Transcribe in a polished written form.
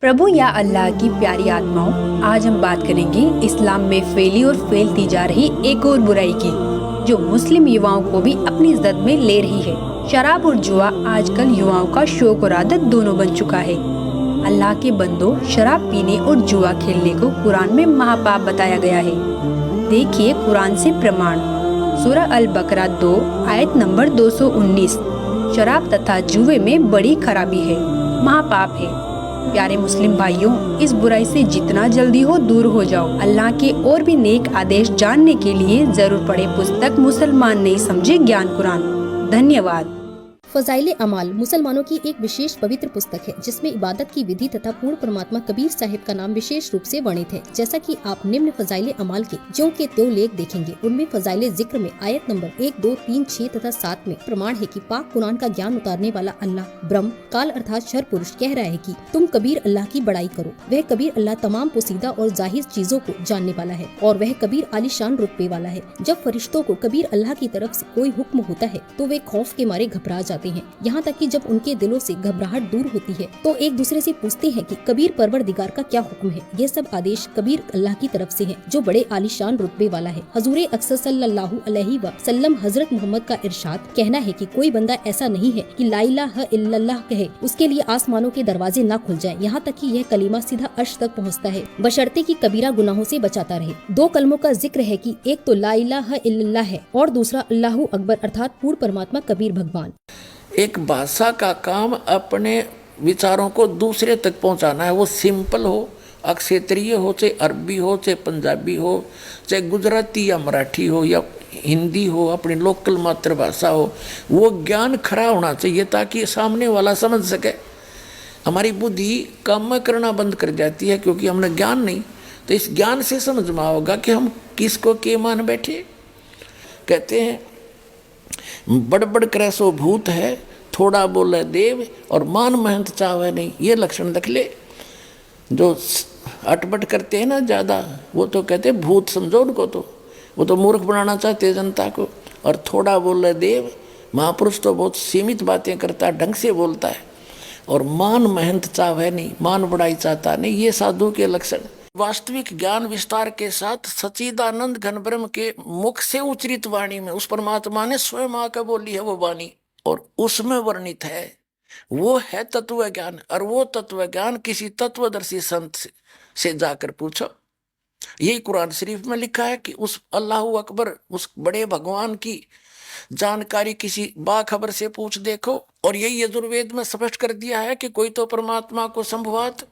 प्रभु या अल्लाह की प्यारी आत्माओं, आज हम बात करेंगे इस्लाम में फैली और फैलती जा रही एक और बुराई की, जो मुस्लिम युवाओं को भी अपनी जद में ले रही है। शराब और जुआ आजकल युवाओं का शौक और आदत दोनों बन चुका है। अल्लाह के बंदों, शराब पीने और जुआ खेलने को कुरान में महापाप बताया गया है। देखिए कुरान से प्रमाण। सूरह अल बकरा 2 आयत नंबर 219। शराब तथा जुए में बड़ी खराबी है, महापाप है। प्यारे मुस्लिम भाइयों, इस बुराई से जितना जल्दी हो दूर हो जाओ। अल्लाह के और भी नेक आदेश जानने के लिए जरूर पढ़े पुस्तक मुसलमान नहीं समझे ज्ञान कुरान। धन्यवाद। फजाइले अमाल मुसलमानों की एक विशेष पवित्र पुस्तक है, जिसमें इबादत की विधि तथा पूर्ण परमात्मा कबीर साहिब का नाम विशेष रूप से वर्णित है। जैसा कि आप निम्न फजाइले अमाल के ज्यों के त्यों लेख देखेंगे। उनमें फजाइले जिक्र में आयत नंबर 1, 2, 3, 6 तथा 7 में प्रमाण है कि पाक कुरान का ज्ञान उतारने वाला अल्लाह ब्रह्म काल अर्थात शर पुरुष कह रहा है कि तुम कबीर अल्लाह की बड़ाई करो। वह कबीर अल्लाह तमाम पोसीदा और जाहिर चीजों को जानने वाला है और वह कबीर आलिशान रुतबे वाला है। जब फरिश्तों को कबीर अल्लाह की तरफ से कोई हुक्म होता है तो वे खौफ के मारे घबरा जाते हैं। यहाँ तक कि जब उनके दिलों से घबराहट दूर होती है तो एक दूसरे से पूछते हैं कि कबीर परवरदिगार का क्या हुक्म है। ये सब आदेश कबीर अल्लाह की तरफ से हैं, जो बड़े आलिशान रुतबे वाला है। हजूर अक्सर सल्लल्लाहु अलैहि वसल्लम हजरत मोहम्मद का इरशाद कहना है कि कोई बंदा ऐसा नहीं है कि ला इलाहा इल्लल्लाह कहे उसके लिए आसमानों के दरवाजे न खुल जाए, यहाँ तक कि यह कलीमा सीधा अर्श तक पहुँचता है, बशर्ते कि कबीरा गुनाहों से बचाता रहे। 2 कलमों का जिक्र है कि एक तो ला इलाहा इल्लल्लाह है और दूसरा अल्लाहु अकबर अर्थात पूर्ण परमात्मा कबीर भगवान। एक भाषा का काम अपने विचारों को दूसरे तक पहुंचाना है। वो सिंपल हो, क्षेत्रीय हो, चाहे अरबी हो, चाहे पंजाबी हो, चाहे गुजराती या मराठी हो या हिंदी हो, अपनी लोकल मातृभाषा हो, वो ज्ञान खरा होना चाहिए ताकि सामने वाला समझ सके। हमारी बुद्धि काम करना बंद कर जाती है क्योंकि हमने ज्ञान नहीं। तो इस ज्ञान से समझ में होगा कि हम किसको के मान बैठे। कहते हैं बड़बड़ करे सो भूत है, थोड़ा बोले देव और मान महंत चावे नहीं। ये लक्षण रख ले। जो अटपट करते हैं ना ज़्यादा, वो तो कहते हैं भूत समझो उनको, तो वो तो मूर्ख बनाना चाहते हैं जनता को। और थोड़ा बोले देव, महापुरुष तो बहुत सीमित बातें करता है, ढंग से बोलता है। और मान महंत चावे नहीं, मान बड़ाई चाहता नहीं। ये साधु के लक्षण। वास्तविक ज्ञान विस्तार के साथ सच्चिदानंद घन ब्रह्म के मुख से उच्चरित वाणी में उस परमात्मा ने स्वयं आकर बोली है वो वाणी, और उसमें वर्णित है वो है तत्व ज्ञान। और वो तत्व ज्ञान किसी तत्वदर्शी संत से जाकर पूछो। यही कुरान शरीफ में लिखा है कि उस अल्लाह अकबर, उस बड़े भगवान की जानकारी किसी बाखबर से पूछ देखो। और यही यजुर्वेद में स्पष्ट कर दिया है कि कोई तो परमात्मा को संभवात